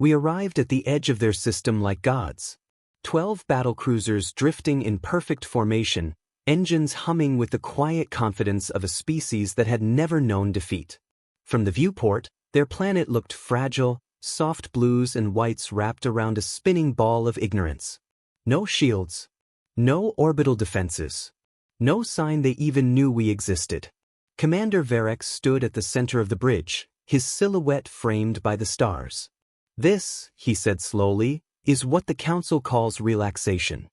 We arrived at the edge of their system like gods. 12 battlecruisers drifting in perfect formation, engines humming with the quiet confidence of a species that had never known defeat. From the viewport, their planet looked fragile, soft blues and whites wrapped around a spinning ball of ignorance. No shields. No orbital defenses. No sign they even knew we existed. Commander Varek stood at the center of the bridge, his silhouette framed by the stars. "This," he said slowly, "is what the Council calls relaxation."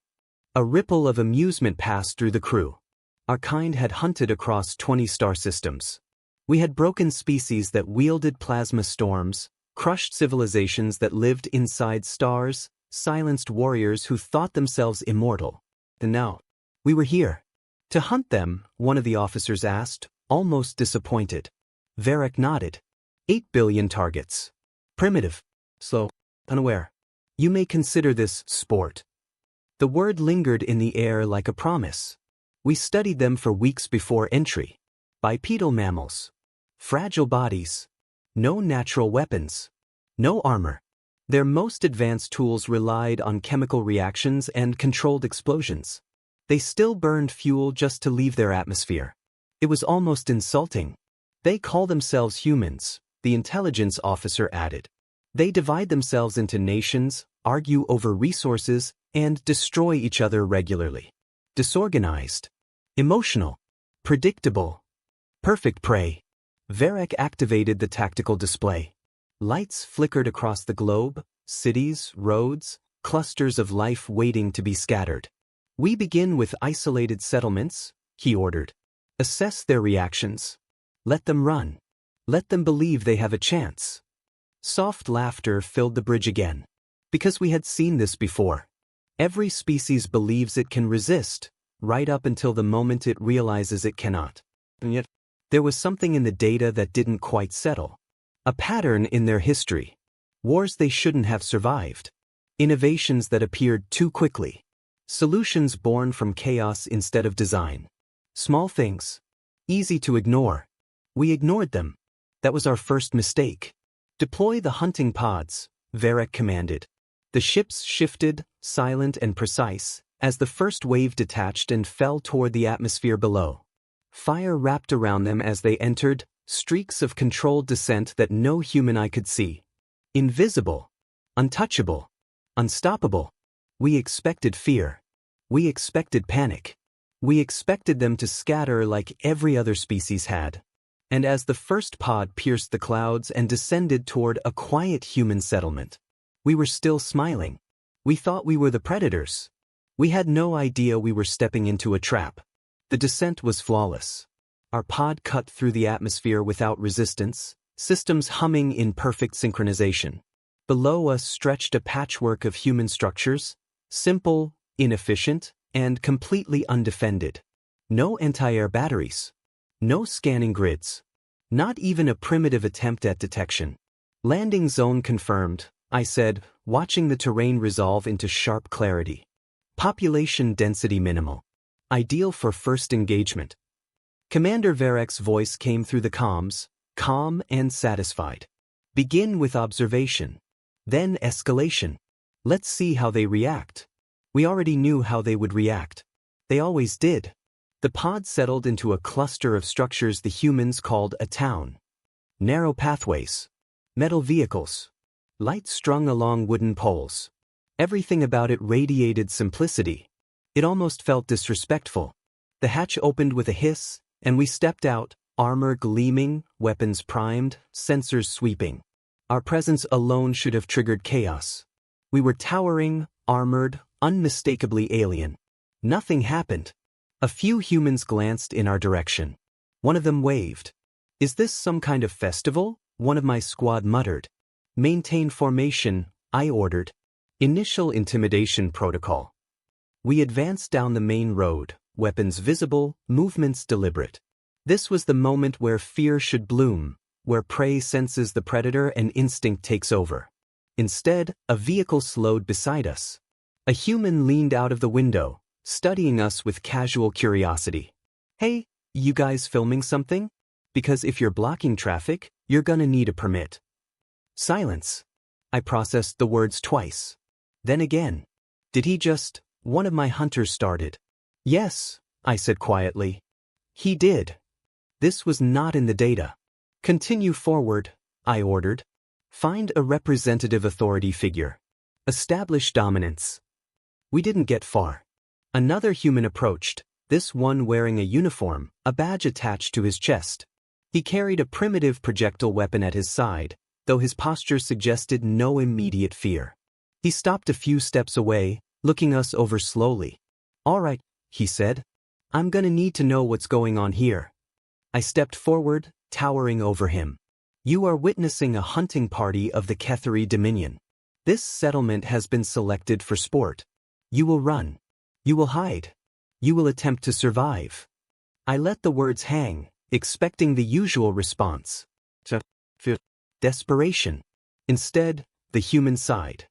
A ripple of amusement passed through the crew. Our kind had hunted across 20 star systems. We had broken species that wielded plasma storms, crushed civilizations that lived inside stars, silenced warriors who thought themselves immortal. And now, we were here. To hunt them, one of the officers asked, almost disappointed. Varek nodded. 8 billion targets. Primitive. Slow. Unaware. You may consider this sport. The word lingered in the air like a promise. We studied them for weeks before entry. Bipedal mammals. Fragile bodies. No natural weapons. No armor. Their most advanced tools relied on chemical reactions and controlled explosions. They still burned fuel just to leave their atmosphere. It was almost insulting. "They call themselves humans," the intelligence officer added. "They divide themselves into nations, argue over resources, and destroy each other regularly. Disorganized. Emotional. Predictable. Perfect prey." Varek activated the tactical display. Lights flickered across the globe, cities, roads, clusters of life waiting to be scattered. "We begin with isolated settlements," he ordered. "Assess their reactions. Let them run. Let them believe they have a chance." Soft laughter filled the bridge again. Because we had seen this before. Every species believes it can resist, right up until the moment it realizes it cannot. And yet, there was something in the data that didn't quite settle. A pattern in their history. Wars they shouldn't have survived. Innovations that appeared too quickly. Solutions born from chaos instead of design. Small things. Easy to ignore. We ignored them. That was our first mistake. "Deploy the hunting pods," Varek commanded. The ships shifted, silent and precise, as the first wave detached and fell toward the atmosphere below. Fire wrapped around them as they entered, streaks of controlled descent that no human eye could see. Invisible. Untouchable. Unstoppable. We expected fear. We expected panic. We expected them to scatter like every other species had. And as the first pod pierced the clouds and descended toward a quiet human settlement, we were still smiling. We thought we were the predators. We had no idea we were stepping into a trap. The descent was flawless. Our pod cut through the atmosphere without resistance, systems humming in perfect synchronization. Below us stretched a patchwork of human structures, simple, inefficient, and completely undefended. No anti-air batteries. No scanning grids. Not even a primitive attempt at detection. "Landing zone confirmed," I said, watching the terrain resolve into sharp clarity. "Population density minimal. Ideal for first engagement." Commander Varek's voice came through the comms, calm and satisfied. "Begin with observation. Then escalation. Let's see how they react." We already knew how they would react. They always did. The pod settled into a cluster of structures the humans called a town. Narrow pathways. Metal vehicles. Lights strung along wooden poles. Everything about it radiated simplicity. It almost felt disrespectful. The hatch opened with a hiss, and we stepped out, armor gleaming, weapons primed, sensors sweeping. Our presence alone should have triggered chaos. We were towering, armored, unmistakably alien. Nothing happened. A few humans glanced in our direction. One of them waved. "Is this some kind of festival?" one of my squad muttered. "Maintain formation," I ordered. Initial intimidation protocol. We advanced down the main road, weapons visible, movements deliberate. This was the moment where fear should bloom, where prey senses the predator and instinct takes over. Instead, a vehicle slowed beside us. A human leaned out of the window, studying us with casual curiosity. "Hey, you guys filming something? Because if you're blocking traffic, you're gonna need a permit." Silence. I processed the words twice. Then again. Did he just... One of my hunters started. Yes, I said quietly. He did. This was not in the data. Continue forward, I ordered. Find a representative authority figure. Establish dominance. We didn't get far. Another human approached, this one wearing a uniform, a badge attached to his chest. He carried a primitive projectile weapon at his side, though his posture suggested no immediate fear. He stopped a few steps away, looking us over slowly. All right, he said. I'm gonna need to know what's going on here. I stepped forward, towering over him. You are witnessing a hunting party of the Ketheri Dominion. This settlement has been selected for sport. You will run. You will hide. You will attempt to survive. I let the words hang, expecting the usual response. Fear. Desperation. Instead, the human sighed.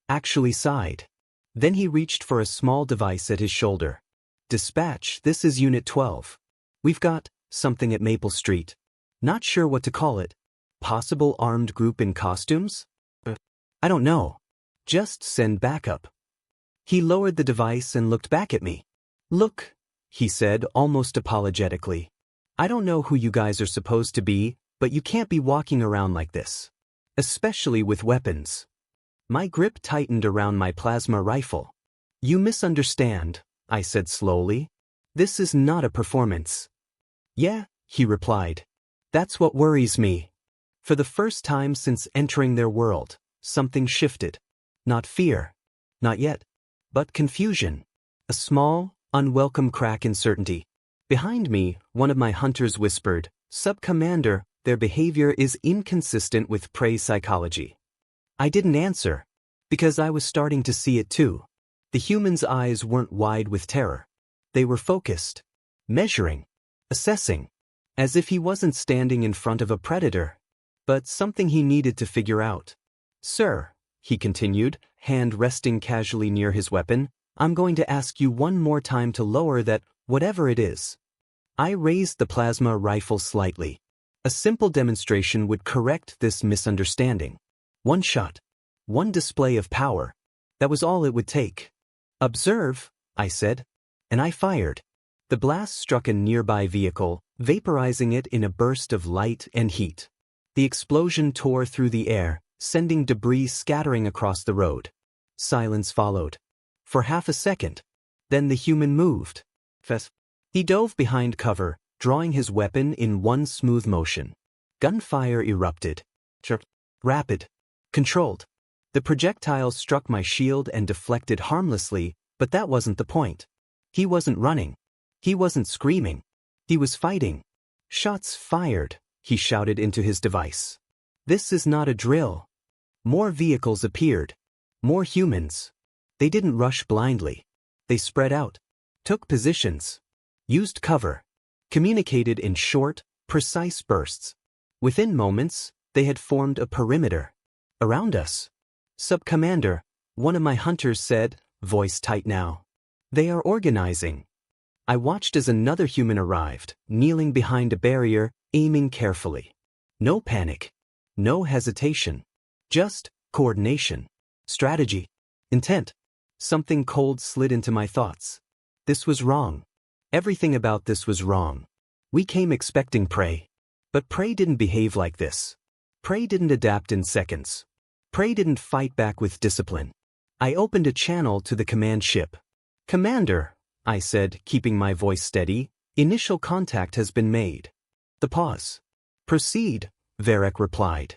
Actually sighed. Then he reached for a small device at his shoulder. Dispatch, this is Unit 12. We've got something at Maple Street. Not sure what to call it. Possible armed group in costumes? I don't know. Just send backup. He lowered the device and looked back at me. Look, he said almost apologetically. I don't know who you guys are supposed to be, but you can't be walking around like this. Especially with weapons. My grip tightened around my plasma rifle. You misunderstand, I said slowly. This is not a performance. Yeah, he replied. That's what worries me. For the first time since entering their world, something shifted. Not fear. Not yet. But confusion. A small, unwelcome crack in certainty. Behind me, one of my hunters whispered, Sub-Commander, their behavior is inconsistent with prey psychology. I didn't answer, because I was starting to see it too. The human's eyes weren't wide with terror. They were focused, measuring, assessing, as if he wasn't standing in front of a predator, but something he needed to figure out. Sir, he continued, hand resting casually near his weapon, I'm going to ask you one more time to lower that, whatever it is. I raised the plasma rifle slightly. A simple demonstration would correct this misunderstanding. One shot. One display of power. That was all it would take. Observe, I said. And I fired. The blast struck a nearby vehicle, vaporizing it in a burst of light and heat. The explosion tore through the air, sending debris scattering across the road. Silence followed. For half a second. Then the human moved. He dove behind cover, drawing his weapon in one smooth motion. Gunfire erupted. Rapid. Controlled. The projectile struck my shield and deflected harmlessly, but that wasn't the point. He wasn't running. He wasn't screaming. He was fighting. Shots fired, he shouted into his device. This is not a drill. More vehicles appeared. More humans. They didn't rush blindly. They spread out. Took positions. Used cover. Communicated in short, precise bursts. Within moments, they had formed a perimeter. Around us. Sub-Commander, one of my hunters said, voice tight now. They are organizing. I watched as another human arrived, kneeling behind a barrier, aiming carefully. No panic. No hesitation. Just coordination. Strategy. Intent. Something cold slid into my thoughts. This was wrong. Everything about this was wrong. We came expecting prey. But prey didn't behave like this. Prey didn't adapt in seconds. Prey didn't fight back with discipline. I opened a channel to the command ship. Commander, I said, keeping my voice steady, initial contact has been made. The pause. Proceed, Varek replied.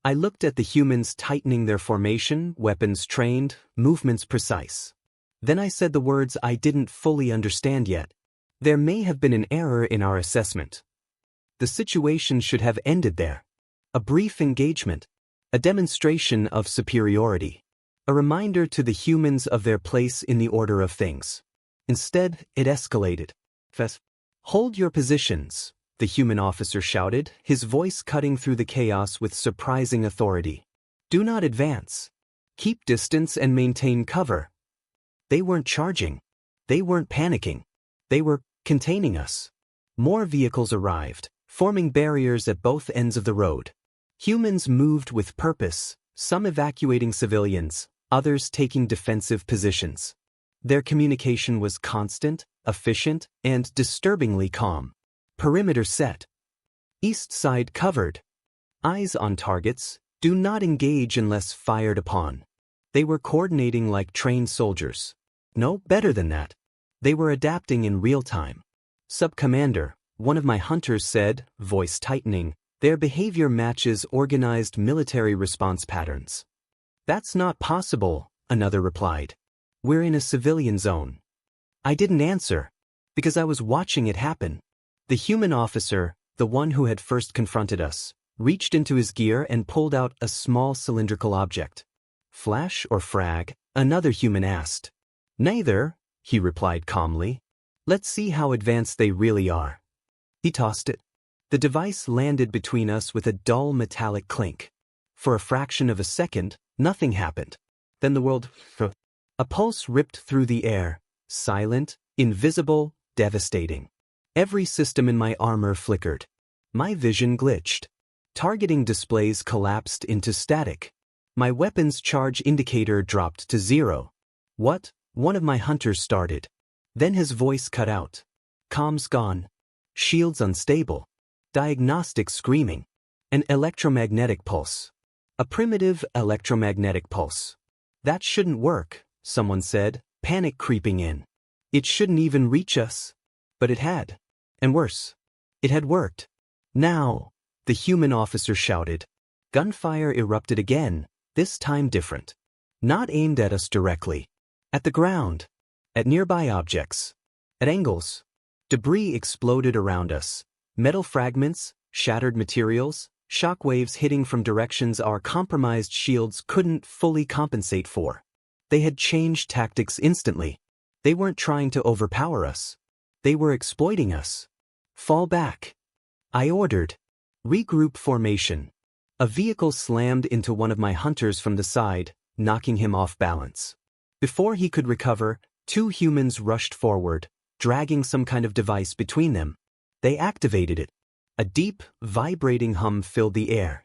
I looked at the humans tightening their formation, weapons trained, movements precise. Then I said the words I didn't fully understand yet. There may have been an error in our assessment. The situation should have ended there. A brief engagement. A demonstration of superiority. A reminder to the humans of their place in the order of things. Instead, it escalated. Hold your positions, the human officer shouted, his voice cutting through the chaos with surprising authority. Do not advance. Keep distance and maintain cover. They weren't charging. They weren't panicking. They were containing us. More vehicles arrived, forming barriers at both ends of the road. Humans moved with purpose, some evacuating civilians, others taking defensive positions. Their communication was constant, efficient, and disturbingly calm. Perimeter set. East side covered. Eyes on targets, do not engage unless fired upon. They were coordinating like trained soldiers. No, better than that. They were adapting in real time. Sub-commander, one of my hunters said, voice tightening, their behavior matches organized military response patterns. That's not possible, another replied. We're in a civilian zone. I didn't answer, because I was watching it happen. The human officer, the one who had first confronted us, reached into his gear and pulled out a small cylindrical object. Flash or frag? Another human asked. Neither, he replied calmly. Let's see how advanced they really are. He tossed it. The device landed between us with a dull metallic clink. For a fraction of a second, nothing happened. Then the world... A pulse ripped through the air, silent, invisible, devastating. Every system in my armor flickered. My vision glitched. Targeting displays collapsed into static. My weapon's charge indicator dropped to 0. What? One of my hunters started. Then his voice cut out. Comms gone. Shields unstable. Diagnostics screaming. An electromagnetic pulse. A primitive electromagnetic pulse. That shouldn't work, someone said, panic creeping in. It shouldn't even reach us. But it had. And worse. It had worked. Now, the human officer shouted. Gunfire erupted again, this time different. Not aimed at us directly. At the ground. At nearby objects. At angles. Debris exploded around us. Metal fragments, shattered materials, shockwaves hitting from directions our compromised shields couldn't fully compensate for. They had changed tactics instantly. They weren't trying to overpower us. They were exploiting us. Fall back. I ordered. Regroup formation. A vehicle slammed into one of my hunters from the side, knocking him off balance. Before he could recover, 2 humans rushed forward, dragging some kind of device between them. They activated it. A deep, vibrating hum filled the air.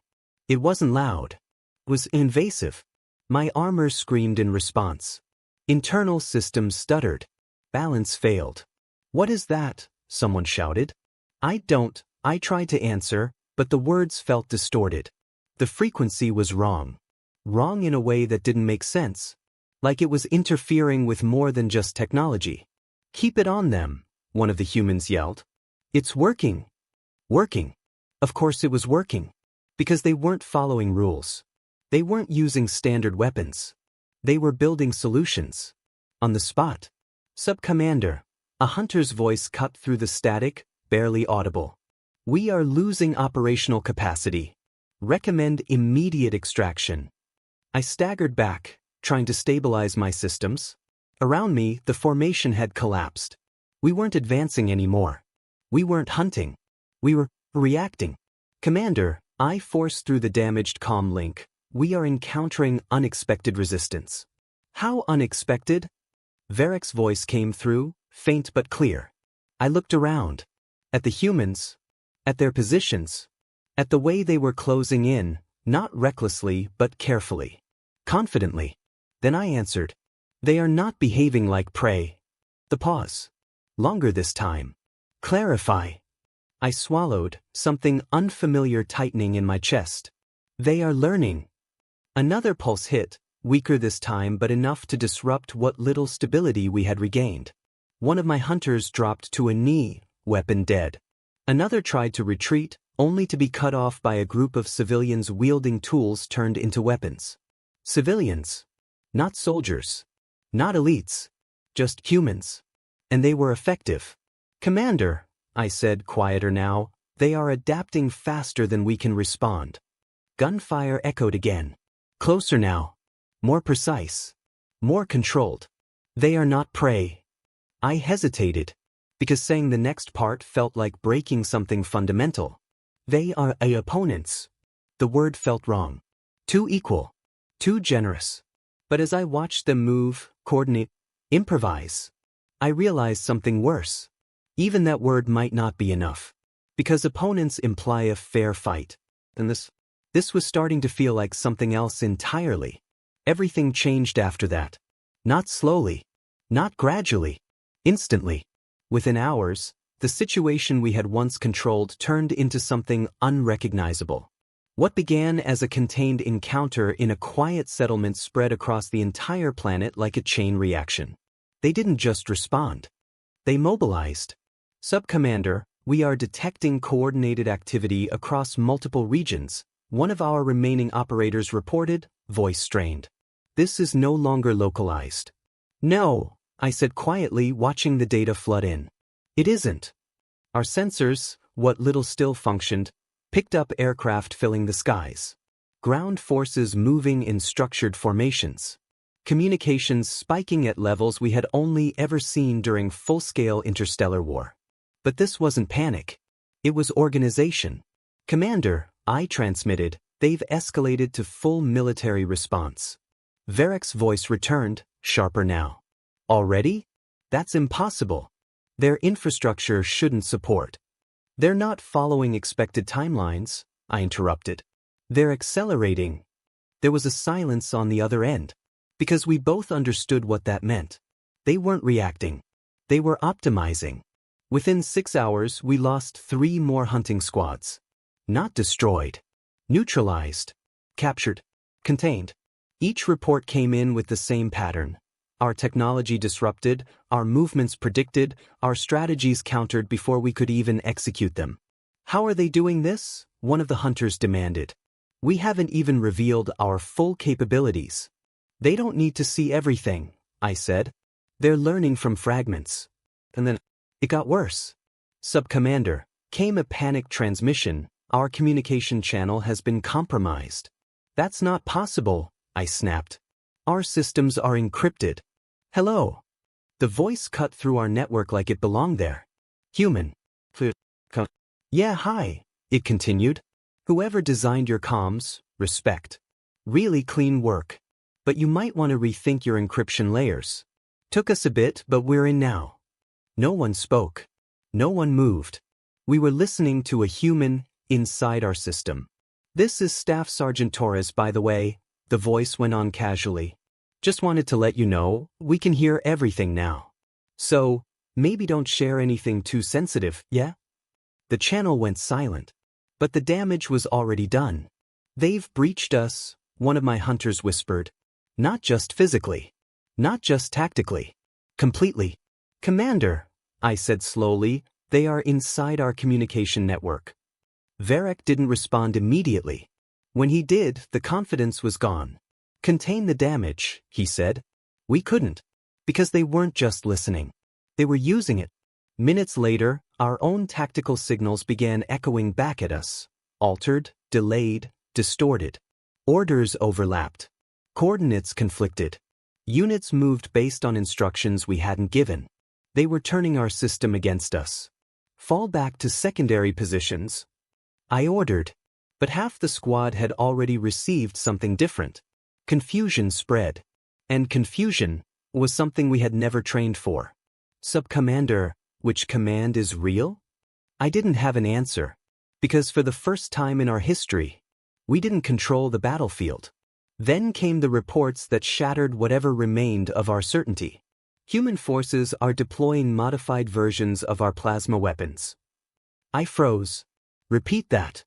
It wasn't loud. It was invasive. My armor screamed in response. Internal systems stuttered. Balance failed. What is that? Someone shouted. I tried to answer, but the words felt distorted. The frequency was wrong. Wrong in a way that didn't make sense. Like it was interfering with more than just technology. Keep it on them, one of the humans yelled. It's working. Working. Of course it was working. Because they weren't following rules. They weren't using standard weapons. They were building solutions. On the spot. Sub-commander. A hunter's voice cut through the static, barely audible. We are losing operational capacity. Recommend immediate extraction. I staggered back, trying to stabilize my systems. Around me, the formation had collapsed. We weren't advancing anymore. We weren't hunting. We were reacting. Commander, I forced through the damaged comm link. We are encountering unexpected resistance. How unexpected? Varek's voice came through, faint but clear. I looked around. At the humans. At their positions. At the way they were closing in, not recklessly but carefully. Confidently. Then I answered. They are not behaving like prey. The pause. Longer this time. Clarify. I swallowed, something unfamiliar tightening in my chest. They are learning. Another pulse hit, weaker this time but enough to disrupt what little stability we had regained. One of my hunters dropped to a knee, weapon dead. Another tried to retreat, only to be cut off by a group of civilians wielding tools turned into weapons. Civilians. Not soldiers. Not elites. Just humans. And they were effective. Commander, I said, quieter now, they are adapting faster than we can respond. Gunfire echoed again. Closer now. More precise. More controlled. They are not prey. I hesitated, because saying the next part felt like breaking something fundamental. They are opponents. The word felt wrong. Too equal. Too generous. But as I watched them move, coordinate, improvise, I realized something worse. Even that word might not be enough. Because opponents imply a fair fight. And this This was starting to feel like something else entirely. Everything changed after that. Not slowly. Not gradually. Instantly. Within hours, the situation we had once controlled turned into something unrecognizable. What began as a contained encounter in a quiet settlement spread across the entire planet like a chain reaction. They didn't just respond. They mobilized. Sub-Commander, we are detecting coordinated activity across multiple regions, one of our remaining operators reported, voice strained. This is no longer localized. No, I said quietly, watching the data flood in. It isn't. Our sensors, what little still functioned, picked up aircraft filling the skies. Ground forces moving in structured formations. Communications spiking at levels we had only ever seen during full-scale interstellar war. But this wasn't panic. It was organization. Commander, I transmitted, they've escalated to full military response. Varek's voice returned, sharper now. Already? That's impossible. Their infrastructure shouldn't support. They're not following expected timelines, I interrupted. They're accelerating. There was a silence on the other end, because we both understood what that meant. They weren't reacting. They were optimizing. Within 6 hours, we lost 3 more hunting squads. Not destroyed. Neutralized. Captured. Contained. Each report came in with the same pattern. Our technology disrupted, our movements predicted, our strategies countered before we could even execute them. How are they doing this? One of the hunters demanded. We haven't even revealed our full capabilities. They don't need to see everything, I said. They're learning from fragments. And then it got worse. Sub-Commander, came a panicked transmission. Our communication channel has been compromised. That's not possible, I snapped. Our systems are encrypted. Hello. The voice cut through our network like it belonged there. Human. Yeah, hi, it continued. Whoever designed your comms, respect. Really clean work. But you might want to rethink your encryption layers. Took us a bit, but we're in now. No one spoke. No one moved. We were listening to a human inside our system. This is Staff Sergeant Torres, by the way, the voice went on casually. Just wanted to let you know, we can hear everything now. So, maybe don't share anything too sensitive, yeah? The channel went silent. But the damage was already done. They've breached us, one of my hunters whispered. Not just physically. Not just tactically. Completely. Commander, I said slowly, they are inside our communication network. Varek didn't respond immediately. When he did, the confidence was gone. Contain the damage, he said. We couldn't. Because they weren't just listening. They were using it. Minutes later, our own tactical signals began echoing back at us. Altered, delayed, distorted. Orders overlapped. Coordinates conflicted. Units moved based on instructions we hadn't given. They were turning our system against us. Fall back to secondary positions. I ordered. But half the squad had already received something different. Confusion spread. And confusion was something we had never trained for. Sub-Commander, which command is real? I didn't have an answer. Because for the first time in our history, we didn't control the battlefield. Then came the reports that shattered whatever remained of our certainty. Human forces are deploying modified versions of our plasma weapons. I froze. Repeat that.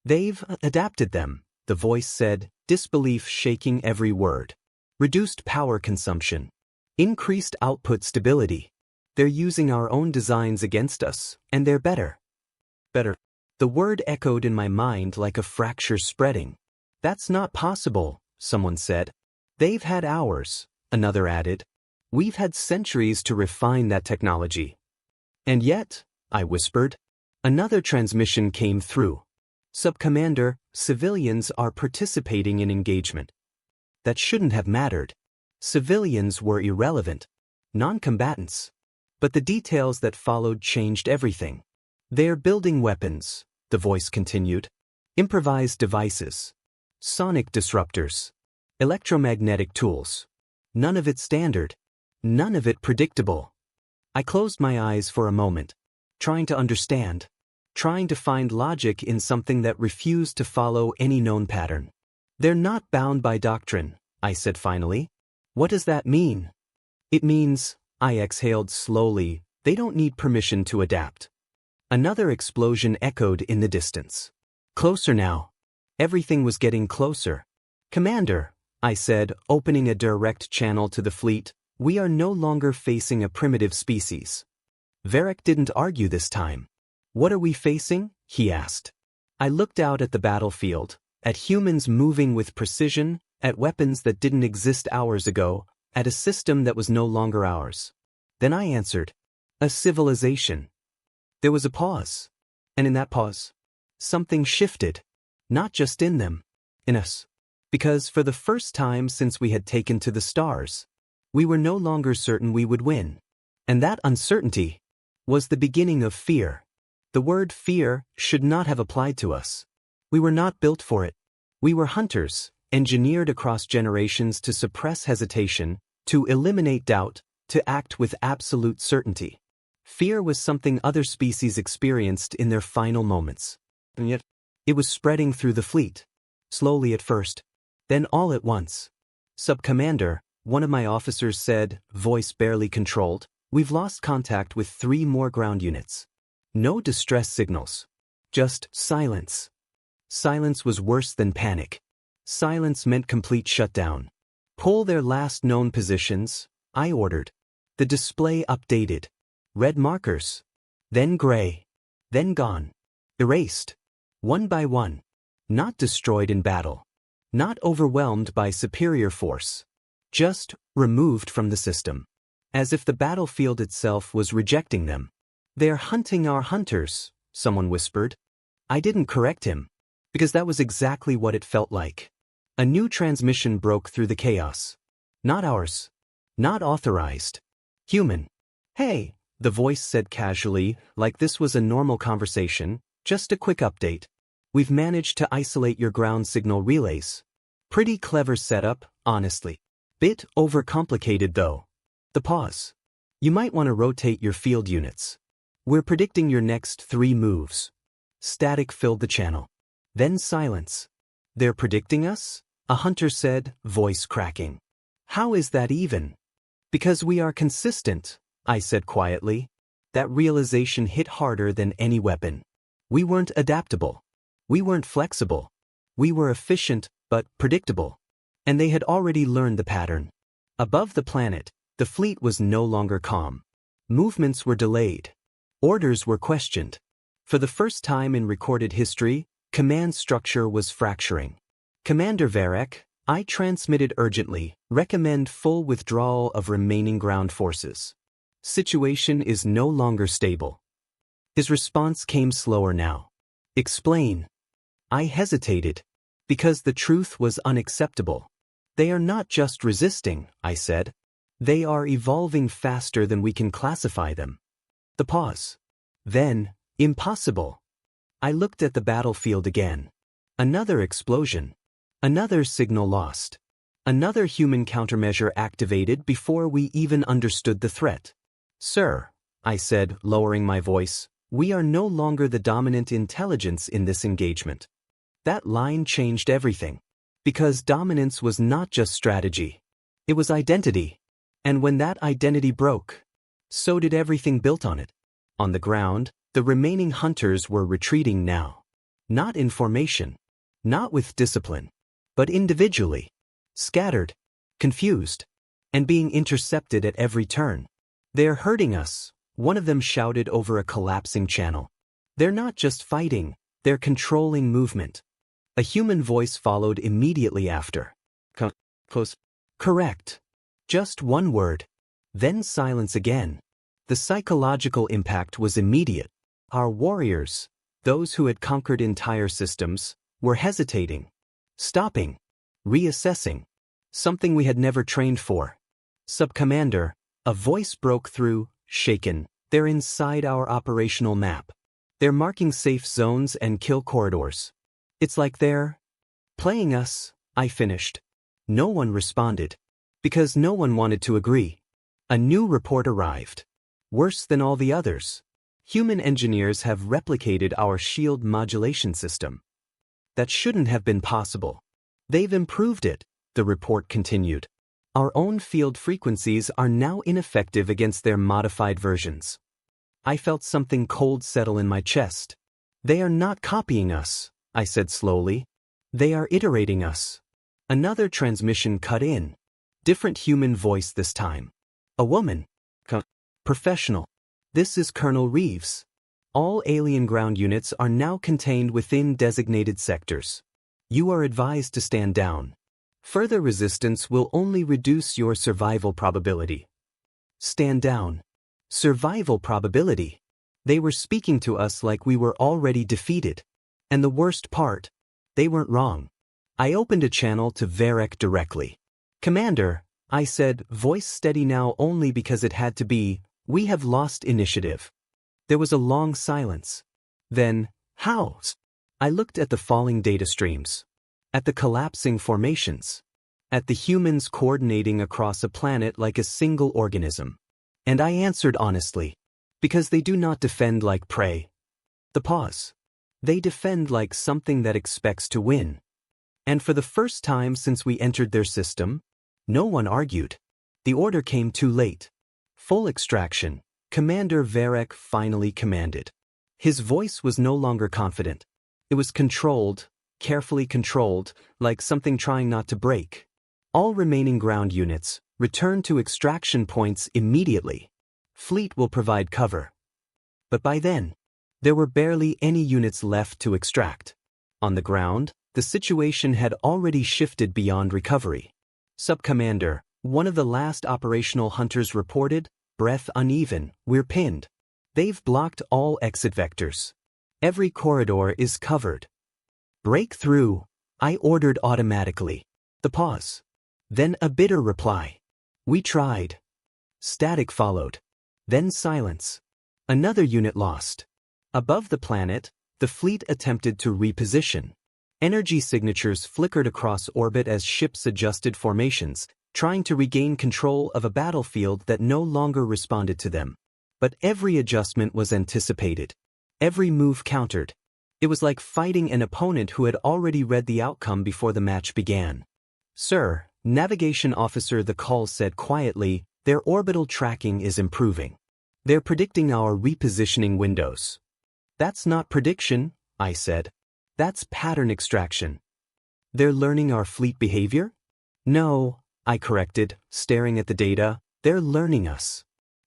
They've adapted them, the voice said, disbelief shaking every word. Reduced power consumption. Increased output stability. They're using our own designs against us, and they're better. Better. The word echoed in my mind like a fracture spreading. That's not possible, someone said. They've had hours, another added. We've had centuries to refine that technology. And yet, I whispered, another transmission came through. Sub-Commander, civilians are participating in engagement. That shouldn't have mattered. Civilians were irrelevant. Non-combatants. But the details that followed changed everything. They're building weapons, the voice continued. Improvised devices. Sonic disruptors. Electromagnetic tools. None of it standard. None of it predictable. I closed my eyes for a moment, trying to understand. trying to find logic in something that refused to follow any known pattern. They're not bound by doctrine, I said finally. What does that mean? It means, I exhaled slowly, they don't need permission to adapt. Another explosion echoed in the distance. Closer now. Everything was getting closer. Commander, I said, opening a direct channel to the fleet, we are no longer facing a primitive species. Varric didn't argue this time. What are we facing? He asked. I looked out at the battlefield, at humans moving with precision, at weapons that didn't exist hours ago, at a system that was no longer ours. Then I answered, a civilization. There was a pause. And in that pause, something shifted. Not just in them, in us. Because for the first time since we had taken to the stars, we were no longer certain we would win. And that uncertainty was the beginning of fear. The word fear should not have applied to us. We were not built for it. We were hunters, engineered across generations to suppress hesitation, to eliminate doubt, to act with absolute certainty. Fear was something other species experienced in their final moments. And yet, it was spreading through the fleet. Slowly at first, then all at once. Sub-Commander, one of my officers said, voice barely controlled, we've lost contact with 3 more ground units. No distress signals. Just silence. Silence was worse than panic. Silence meant complete shutdown. Pull their last known positions, I ordered. The display updated. Red markers. Then gray. Then gone. Erased. One by one. Not destroyed in battle. Not overwhelmed by superior force. Just removed from the system. As if the battlefield itself was rejecting them. They're hunting our hunters, someone whispered. I didn't correct him. Because that was exactly what it felt like. A new transmission broke through the chaos. Not ours. Not authorized. Human. Hey, the voice said casually, like this was a normal conversation, just a quick update. We've managed to isolate your ground signal relays. Pretty clever setup, honestly. Bit overcomplicated though. The pause. You might want to rotate your field units. We're predicting your next 3 moves. Static filled the channel. Then silence. They're predicting us? A hunter said, voice cracking. How is that even? Because we are consistent, I said quietly. That realization hit harder than any weapon. We weren't adaptable. We weren't flexible. We were efficient, but predictable. And they had already learned the pattern. Above the planet, the fleet was no longer calm. Movements were delayed. Orders were questioned. For the first time in recorded history, command structure was fracturing. Commander Varric, I transmitted urgently, recommend full withdrawal of remaining ground forces. Situation is no longer stable. His response came slower now. Explain. I hesitated. Because the truth was unacceptable. They are not just resisting, I said. They are evolving faster than we can classify them. The pause. Then, impossible. I looked at the battlefield again. Another explosion. Another signal lost. Another human countermeasure activated before we even understood the threat. Sir, I said, lowering my voice, we are no longer the dominant intelligence in this engagement. That line changed everything. Because dominance was not just strategy. It was identity. And when that identity broke, so did everything built on it. On the ground, the remaining hunters were retreating now. Not in formation. Not with discipline. But individually. Scattered. Confused. And being intercepted at every turn. They're hurting us, one of them shouted over a collapsing channel. They're not just fighting, they're controlling movement. A human voice followed immediately after. Close. Correct. Just one word. Then silence again. The psychological impact was immediate. Our warriors, those who had conquered entire systems, were hesitating. Stopping. Reassessing. Something we had never trained for. Sub-Commander, a voice broke through, shaken. They're inside our operational map. They're marking safe zones and kill corridors. It's like they're playing us, I finished. No one responded. Because no one wanted to agree. A new report arrived. Worse than all the others. Human engineers have replicated our shield modulation system. That shouldn't have been possible. They've improved it, the report continued. Our own field frequencies are now ineffective against their modified versions. I felt something cold settle in my chest. They are not copying us, I said slowly. They are iterating us. Another transmission cut in. Different human voice this time. A woman. Professional. This is Colonel Reeves. All alien ground units are now contained within designated sectors. You are advised to stand down. Further resistance will only reduce your survival probability. Stand down. Survival probability. They were speaking to us like we were already defeated. And the worst part, they weren't wrong. I opened a channel to Varek directly. Commander, I said, voice steady now only because it had to be, we have lost initiative. There was a long silence. Then, how? I looked at the falling data streams. At the collapsing formations. At the humans coordinating across a planet like a single organism. And I answered honestly. Because they do not defend like prey. The pause. They defend like something that expects to win. And for the first time since we entered their system, no one argued. The order came too late. Full extraction, Commander Varek finally commanded. His voice was no longer confident. It was controlled, carefully controlled, like something trying not to break. All remaining ground units, return to extraction points immediately. Fleet will provide cover. But by then, there were barely any units left to extract. On the ground, the situation had already shifted beyond recovery. Sub-Commander, one of the last operational hunters reported, breath uneven, we're pinned. They've blocked all exit vectors. Every corridor is covered. Break through, I ordered automatically. The pause. Then a bitter reply. We tried. Static followed. Then silence. Another unit lost. Above the planet, the fleet attempted to reposition. Energy signatures flickered across orbit as ships adjusted formations, trying to regain control of a battlefield that no longer responded to them. But every adjustment was anticipated. Every move countered. It was like fighting an opponent who had already read the outcome before the match began. Sir, Navigation Officer, the call said quietly, their orbital tracking is improving. They're predicting our repositioning windows. That's not prediction, I said. That's pattern extraction. They're learning our fleet behavior? No, I corrected, staring at the data, they're learning us.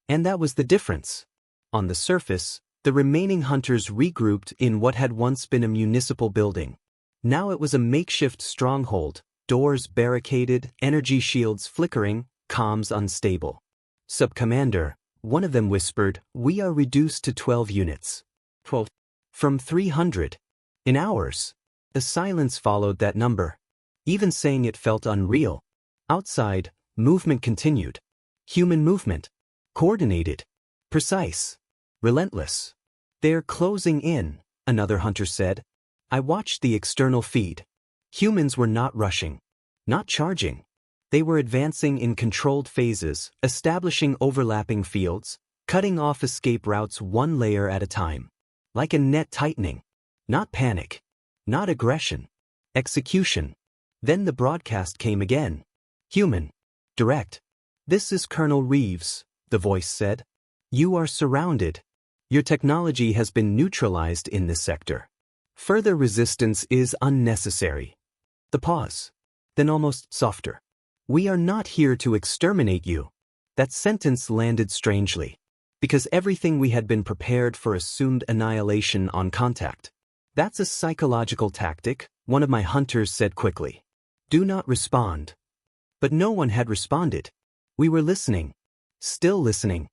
And that was the difference. On the surface, the remaining hunters regrouped in what had once been a municipal building. Now it was a makeshift stronghold, doors barricaded, energy shields flickering, comms unstable. Sub-Commander, one of them whispered, we are reduced to 12 units. 12. From 300. In hours. The silence followed that number. Even saying it felt unreal. Outside, movement continued. Human movement. Coordinated. Precise. Relentless. They're closing in, another hunter said. I watched the external feed. Humans were not rushing. Not charging. They were advancing in controlled phases, establishing overlapping fields, cutting off escape routes one layer at a time. Like a net tightening. Not panic. Not aggression. Execution. Then the broadcast came again. Human. Direct. This is Colonel Reeves, the voice said. You are surrounded. Your technology has been neutralized in this sector. Further resistance is unnecessary. The pause. Then almost softer. We are not here to exterminate you. That sentence landed strangely. Because everything we had been prepared for assumed annihilation on contact. That's a psychological tactic, one of my hunters said quickly. Do not respond. But no one had responded. We were listening. Still listening.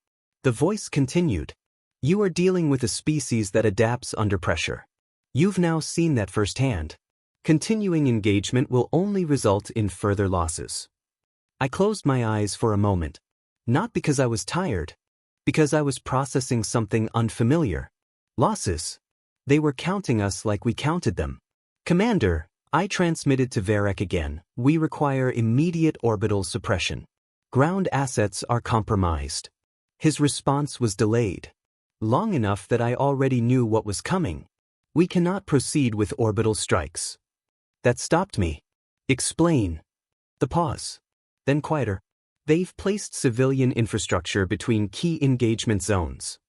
The voice continued. You are dealing with a species that adapts under pressure. You've now seen that firsthand. Continuing engagement will only result in further losses. I closed my eyes for a moment. Not because I was tired. Because I was processing something unfamiliar. Losses. They were counting us like we counted them. Commander, I transmitted to Varek again. We require immediate orbital suppression. Ground assets are compromised. His response was delayed. long enough that I already knew what was coming. We cannot proceed with orbital strikes. That stopped me. Explain. The pause. Then quieter. They've placed civilian infrastructure between key engagement zones.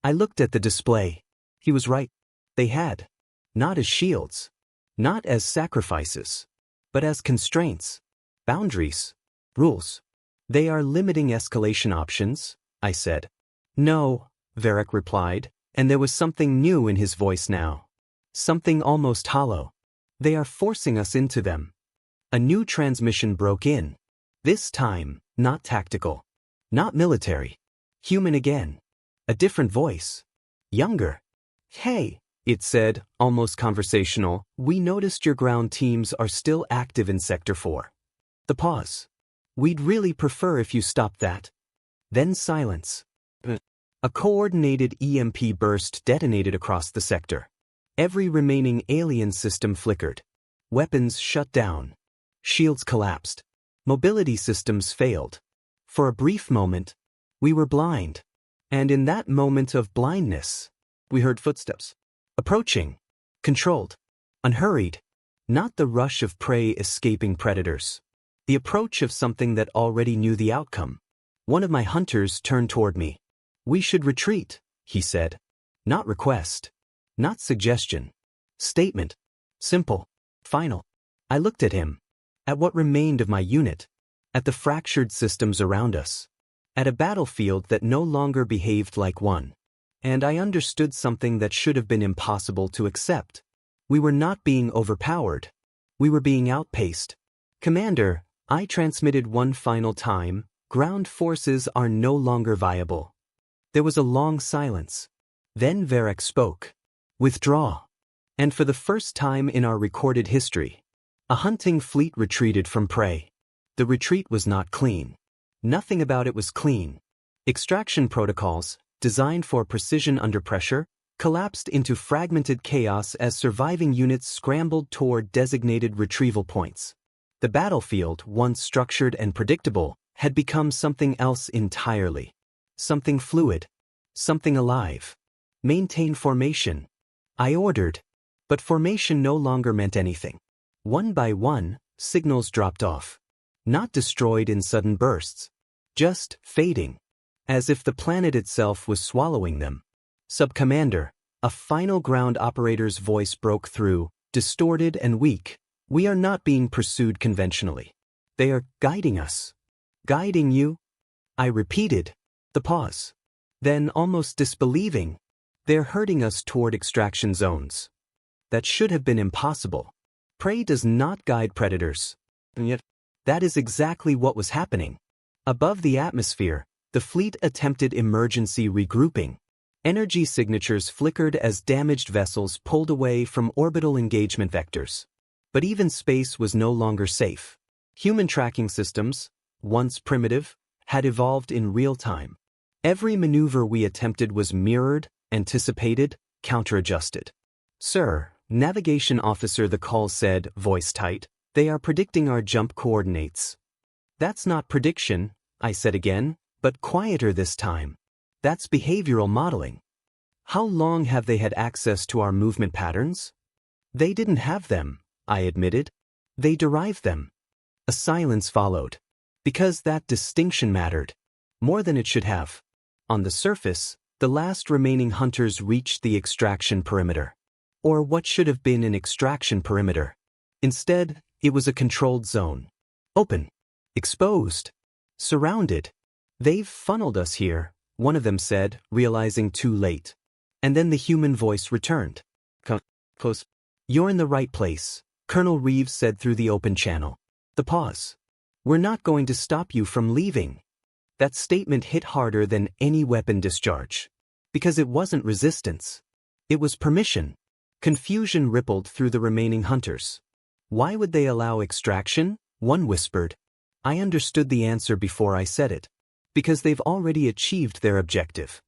I looked at the display. He was right. They had. Not as shields. Not as sacrifices. But as constraints. Boundaries. Rules. They are limiting escalation options, I said. No, Varric replied, and there was something new in his voice now. Something almost hollow. They are forcing us into them. A new transmission broke in. This time, not tactical. Not military. Human again. A different voice. Younger. Hey, it said, almost conversational, we noticed your ground teams are still active in Sector 4. The pause. We'd really prefer if you stopped that. Then silence. A coordinated EMP burst detonated across the sector. Every remaining alien system flickered. Weapons shut down. Shields collapsed. Mobility systems failed. For a brief moment, we were blind. And in that moment of blindness, we heard footsteps. Approaching. Controlled. Unhurried. Not the rush of prey escaping predators. The approach of something that already knew the outcome. One of my hunters turned toward me. We should retreat, he said. Not request. Not suggestion. Statement. Simple. Final. I looked at him. At what remained of my unit. At the fractured systems around us. At a battlefield that no longer behaved like one. And I understood something that should have been impossible to accept. We were not being overpowered. We were being outpaced. Commander, I transmitted one final time, ground forces are no longer viable. There was a long silence. Then Varric spoke. Withdraw. And for the first time in our recorded history, a hunting fleet retreated from prey. The retreat was not clean. Nothing about it was clean. Extraction protocols, designed for precision under pressure, collapsed into fragmented chaos as surviving units scrambled toward designated retrieval points. The battlefield, once structured and predictable, had become something else entirely. Something fluid. Something alive. Maintain formation. I ordered. But formation no longer meant anything. One by one, signals dropped off. Not destroyed in sudden bursts. Just fading. As if the planet itself was swallowing them. Sub-Commander, a final ground operator's voice broke through, distorted and weak. We are not being pursued conventionally. They are guiding us. Guiding you? I repeated. The pause. Then, almost disbelieving, they're herding us toward extraction zones. That should have been impossible. Prey does not guide predators. And yet, that is exactly what was happening. Above the atmosphere, the fleet attempted emergency regrouping. Energy signatures flickered as damaged vessels pulled away from orbital engagement vectors. But even space was no longer safe. Human tracking systems, once primitive, had evolved in real time. Every maneuver we attempted was mirrored, anticipated, counter-adjusted. Sir, navigation officer, the call said, voice tight, they are predicting our jump coordinates. That's not prediction, I said again, but quieter this time. That's behavioral modeling. How long have they had access to our movement patterns? They didn't have them, I admitted. They derived them. A silence followed. Because that distinction mattered. More than it should have. On the surface, the last remaining hunters reached the extraction perimeter. Or what should have been an extraction perimeter. Instead, it was a controlled zone. Open. Exposed. Surrounded. They've funneled us here, one of them said, realizing too late. And then the human voice returned. Close. You're in the right place, Colonel Reeves said through the open channel. The pause. We're not going to stop you from leaving. That statement hit harder than any weapon discharge. Because it wasn't resistance. It was permission. Confusion rippled through the remaining hunters. Why would they allow extraction? One whispered. I understood the answer before I said it. Because they've already achieved their objective.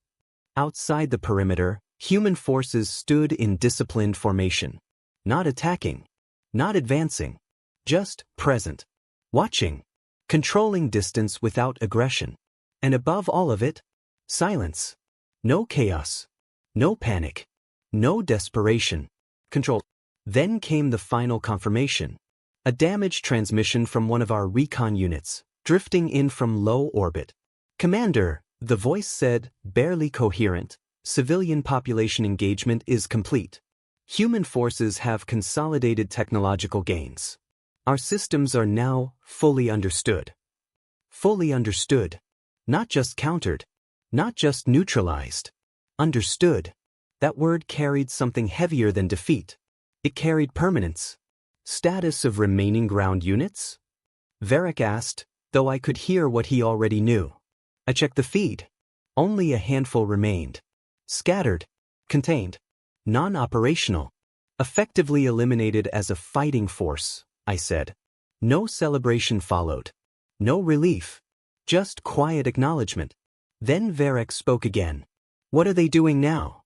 Outside the perimeter, human forces stood in disciplined formation. Not attacking. Not advancing. Just present. Watching. Controlling distance without aggression. And above all of it, silence. No chaos. No panic. No desperation. Control. Then came the final confirmation. A damaged transmission from one of our recon units, drifting in from low orbit. Commander, the voice said, barely coherent, civilian population engagement is complete. Human forces have consolidated technological gains. Our systems are now fully understood. Fully understood. Not just countered. Not just neutralized. Understood. That word carried something heavier than defeat. It carried permanence. Status of remaining ground units? Varric asked, though I could hear what he already knew. I checked the feed. Only a handful remained. Scattered. Contained. Non-operational. Effectively eliminated as a fighting force, I said. No celebration followed. No relief. Just quiet acknowledgement. Then Varric spoke again. What are they doing now?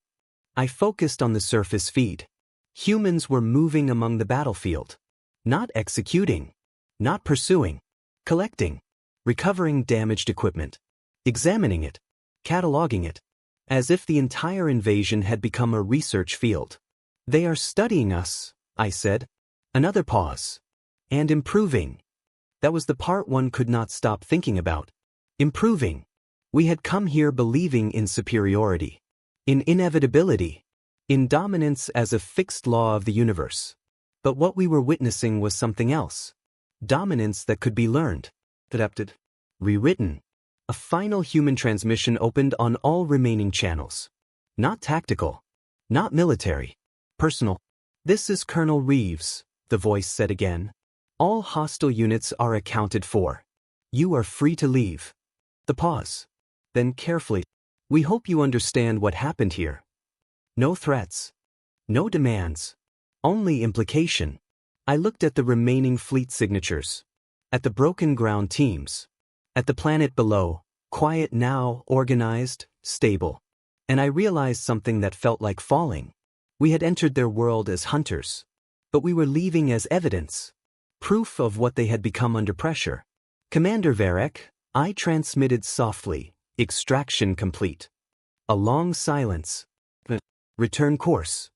I focused on the surface feed. Humans were moving among the battlefield. Not executing. Not pursuing. Collecting. Recovering damaged equipment. Examining it. Cataloging it. As if the entire invasion had become a research field. They are studying us, I said. Another pause. And improving. That was the part one could not stop thinking about. Improving. We had come here believing in superiority. In inevitability. In dominance as a fixed law of the universe. But what we were witnessing was something else. Dominance that could be learned. Adapted. Rewritten. A final human transmission opened on all remaining channels. Not tactical. Not military. Personal. This is Colonel Reeves, the voice said again. All hostile units are accounted for. You are free to leave. The pause. Then carefully. We hope you understand what happened here. No threats. No demands. Only implication. I looked at the remaining fleet signatures. At the broken ground teams. At the planet below, quiet now, organized, stable. And I realized something that felt like falling. We had entered their world as hunters. But we were leaving as evidence. Proof of what they had become under pressure. Commander Varric, I transmitted softly, extraction complete. A long silence. Return course.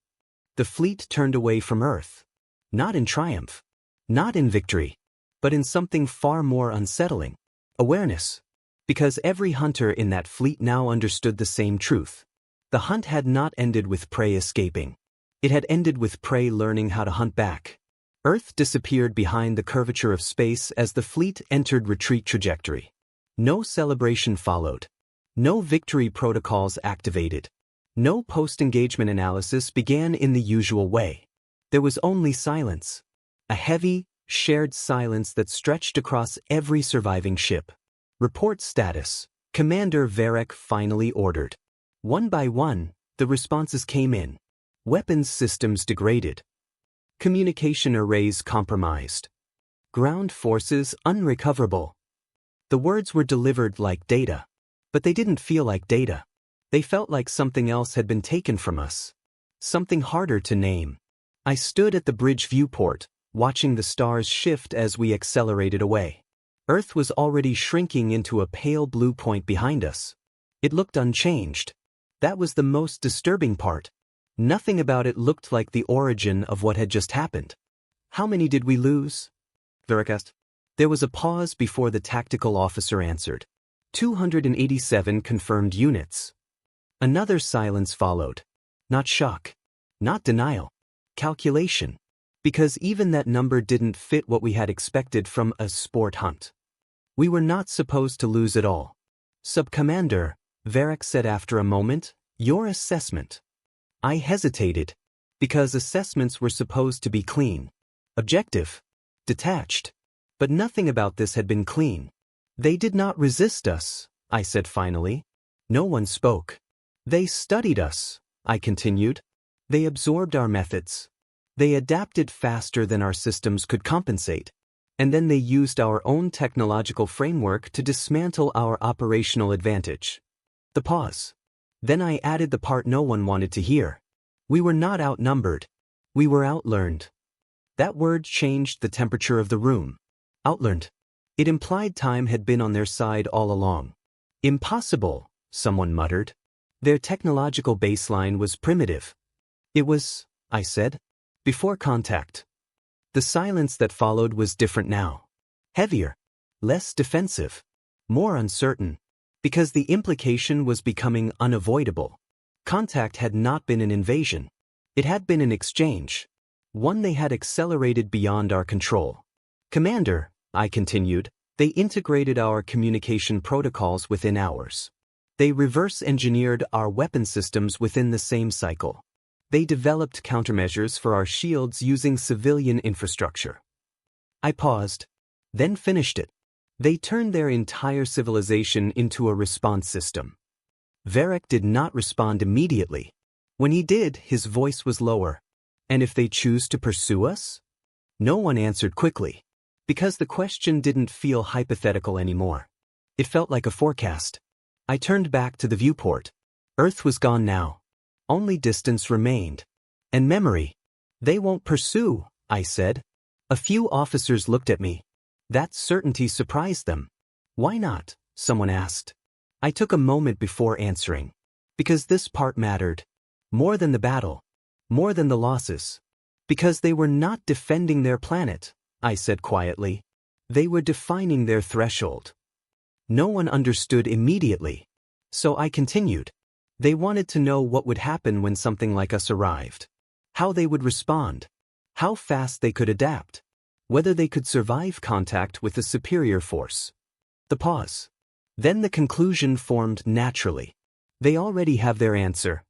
The fleet turned away from Earth. Not in triumph. Not in victory. But in something far more unsettling. Awareness. Because every hunter in that fleet now understood the same truth. The hunt had not ended with prey escaping. It had ended with prey learning how to hunt back. Earth disappeared behind the curvature of space as the fleet entered retreat trajectory. No celebration followed. No victory protocols activated. No post-engagement analysis began in the usual way. There was only silence. A heavy, shared silence that stretched across every surviving ship. Report status. Commander Varric finally ordered. One by one, the responses came in. Weapons systems degraded. Communication arrays compromised. Ground forces unrecoverable. The words were delivered like data. But they didn't feel like data. They felt like something else had been taken from us. Something harder to name. I stood at the bridge viewport, watching the stars shift as we accelerated away. Earth was already shrinking into a pale blue point behind us. It looked unchanged. That was the most disturbing part. Nothing about it looked like the origin of what had just happened. How many did we lose? Varric asked. There was a pause before the tactical officer answered. 287 confirmed units. Another silence followed. Not shock. Not denial. Calculation. Because even that number didn't fit what we had expected from a sport hunt. We were not supposed to lose at all. Sub-Commander, Varric said after a moment, your assessment. I hesitated. Because assessments were supposed to be clean. Objective. Detached. But nothing about this had been clean. They did not resist us, I said finally. No one spoke. They studied us, I continued. They absorbed our methods. They adapted faster than our systems could compensate. And then they used our own technological framework to dismantle our operational advantage. The pause. Then I added the part no one wanted to hear. We were not outnumbered. We were outlearned. That word changed the temperature of the room. Outlearned. It implied time had been on their side all along. Impossible, someone muttered. Their technological baseline was primitive. It was, I said, before contact. The silence that followed was different now. Heavier, less defensive, more uncertain, because the implication was becoming unavoidable. Contact had not been an invasion. It had been an exchange, one they had accelerated beyond our control. Commander, I continued, they integrated our communication protocols within hours. They reverse-engineered our weapon systems within the same cycle. They developed countermeasures for our shields using civilian infrastructure. I paused, then finished it. They turned their entire civilization into a response system. Varric did not respond immediately. When he did, his voice was lower. And if they choose to pursue us? No one answered quickly, because the question didn't feel hypothetical anymore. It felt like a forecast. I turned back to the viewport. Earth was gone now. Only distance remained. And memory. They won't pursue, I said. A few officers looked at me. That certainty surprised them. Why not? Someone asked. I took a moment before answering. Because this part mattered. More than the battle. More than the losses. Because they were not defending their planet, I said quietly. They were defining their threshold. No one understood immediately. So I continued. They wanted to know what would happen when something like us arrived. How they would respond. How fast they could adapt. Whether they could survive contact with a superior force. The pause. Then the conclusion formed naturally. They already have their answer.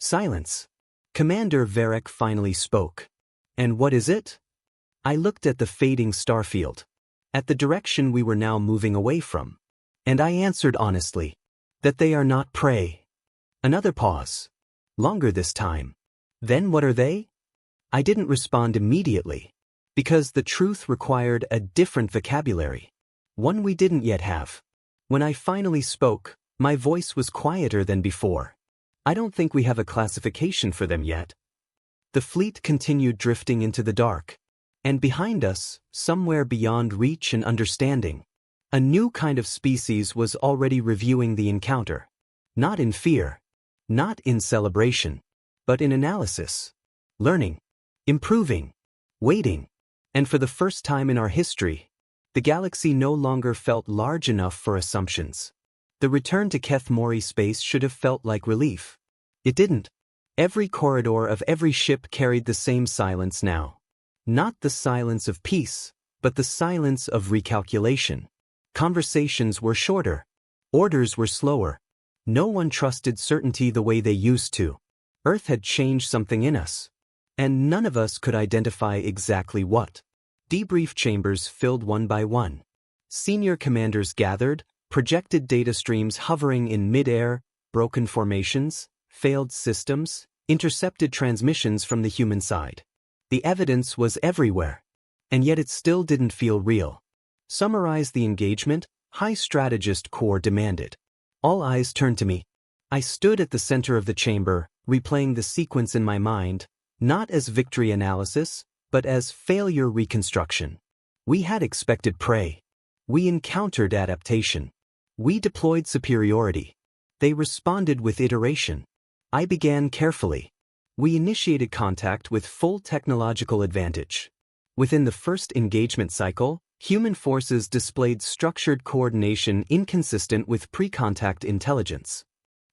Silence. Commander Varric finally spoke. And what is it? I looked at the fading starfield. At the direction we were now moving away from. And I answered honestly. That they are not prey. Another pause. Longer this time. Then what are they? I didn't respond immediately. Because the truth required a different vocabulary. One we didn't yet have. When I finally spoke, my voice was quieter than before. I don't think we have a classification for them yet. The fleet continued drifting into the dark. And behind us, somewhere beyond reach and understanding, a new kind of species was already reviewing the encounter. Not in fear. Not in celebration. But in analysis. Learning. Improving. Waiting. And for the first time in our history, the galaxy no longer felt large enough for assumptions. The return to Keth Mori space should have felt like relief. It didn't. Every corridor of every ship carried the same silence now. Not the silence of peace, but the silence of recalculation. Conversations were shorter. Orders were slower. No one trusted certainty the way they used to. Earth had changed something in us. And none of us could identify exactly what. Debrief chambers filled one by one. Senior commanders gathered, projected data streams hovering in mid-air, broken formations, failed systems, intercepted transmissions from the human side. The evidence was everywhere. And yet it still didn't feel real. Summarize the engagement, High Strategist Corps demanded. All eyes turned to me. I stood at the center of the chamber, replaying the sequence in my mind, not as victory analysis, but as failure reconstruction. We had expected prey. We encountered adaptation. We deployed superiority. They responded with iteration. I began carefully. We initiated contact with full technological advantage. Within the first engagement cycle, human forces displayed structured coordination inconsistent with pre-contact intelligence.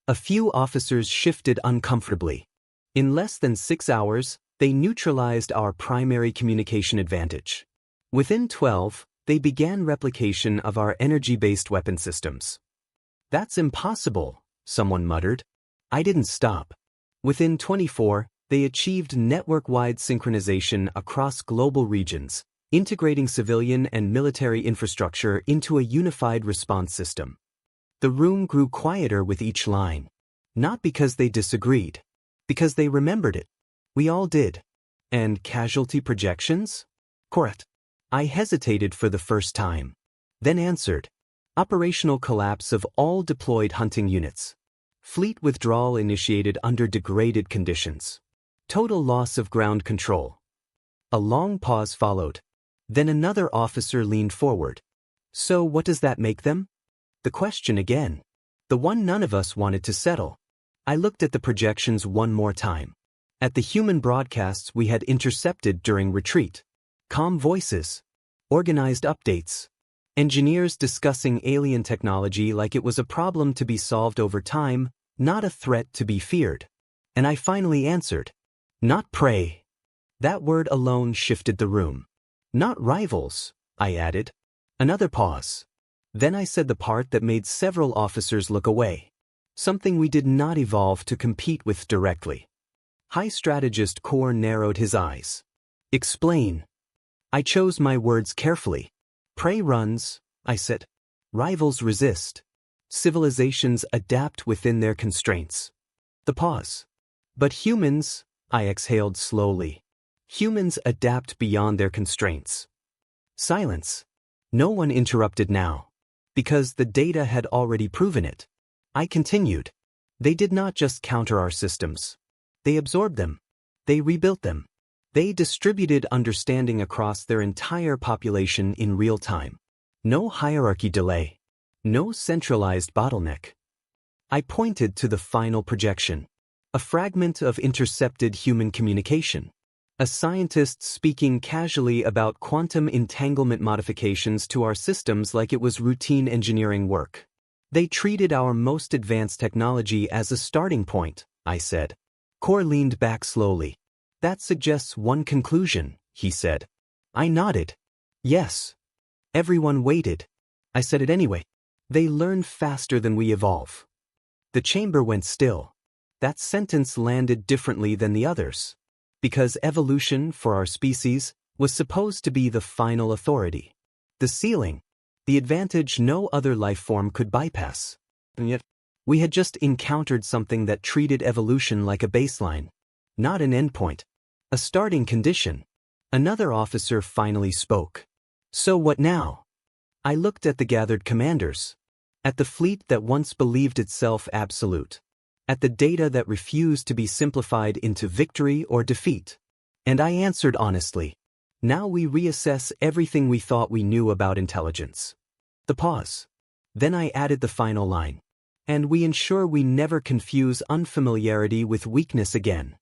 A few officers shifted uncomfortably. In less than 6 hours, they neutralized our primary communication advantage. Within 12, they began replication of our energy-based weapon systems. That's impossible, someone muttered. I didn't stop. Within 24, they achieved network-wide synchronization across global regions, integrating civilian and military infrastructure into a unified response system. The room grew quieter with each line. Not because they disagreed. Because they remembered it. We all did. And casualty projections? Correct. I hesitated for the first time. Then answered. Operational collapse of all deployed hunting units. Fleet withdrawal initiated under degraded conditions. Total loss of ground control. A long pause followed. Then another officer leaned forward. So what does that make them? The question again. The one none of us wanted to settle. I looked at the projections one more time. At the human broadcasts we had intercepted during retreat. Calm voices. Organized updates. Engineers discussing alien technology like it was a problem to be solved over time, not a threat to be feared. And I finally answered. Not prey. That word alone shifted the room. Not rivals, I added. Another pause. Then I said the part that made several officers look away. Something we did not evolve to compete with directly. High Strategist Core narrowed his eyes. Explain. I chose my words carefully. Prey runs, I said. Rivals resist. Civilizations adapt within their constraints. The pause. But humans, I exhaled slowly. Humans adapt beyond their constraints. Silence. No one interrupted now. Because the data had already proven it. I continued. They did not just counter our systems. They absorbed them. They rebuilt them. They distributed understanding across their entire population in real time. No hierarchy delay. No centralized bottleneck. I pointed to the final projection. A fragment of intercepted human communication. A scientist speaking casually about quantum entanglement modifications to our systems like it was routine engineering work. They treated our most advanced technology as a starting point, I said. Core leaned back slowly. That suggests one conclusion, he said. I nodded. Yes. Everyone waited. I said it anyway. They learn faster than we evolve. The chamber went still. That sentence landed differently than the others. Because evolution, for our species, was supposed to be the final authority. The ceiling. The advantage no other life form could bypass. And yet, we had just encountered something that treated evolution like a baseline. Not an endpoint. A starting condition. Another officer finally spoke. So what now? I looked at the gathered commanders. At the fleet that once believed itself absolute. At the data that refused to be simplified into victory or defeat. And I answered honestly. Now we reassess everything we thought we knew about intelligence. The pause. Then I added the final line. And we ensure we never confuse unfamiliarity with weakness again.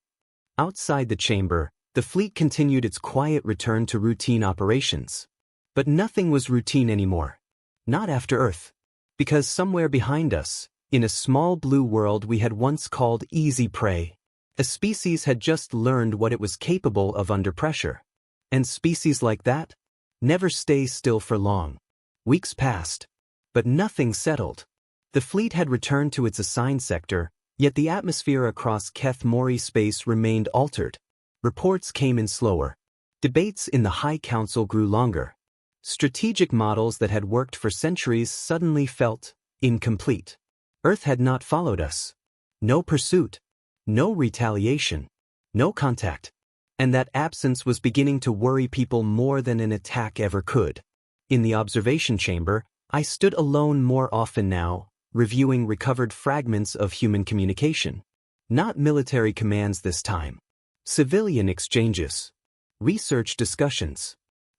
Outside the chamber, the fleet continued its quiet return to routine operations. But nothing was routine anymore. Not after Earth. Because somewhere behind us, in a small blue world we had once called easy prey, a species had just learned what it was capable of under pressure. And species like that never stay still for long. Weeks passed. But nothing settled. The fleet had returned to its assigned sector, yet the atmosphere across Keth Mori space remained altered. Reports came in slower. Debates in the High Council grew longer. Strategic models that had worked for centuries suddenly felt incomplete. Earth had not followed us. No pursuit. No retaliation. No contact. And that absence was beginning to worry people more than an attack ever could. In the observation chamber, I stood alone more often now, reviewing recovered fragments of human communication. Not military commands this time. Civilian exchanges. Research discussions.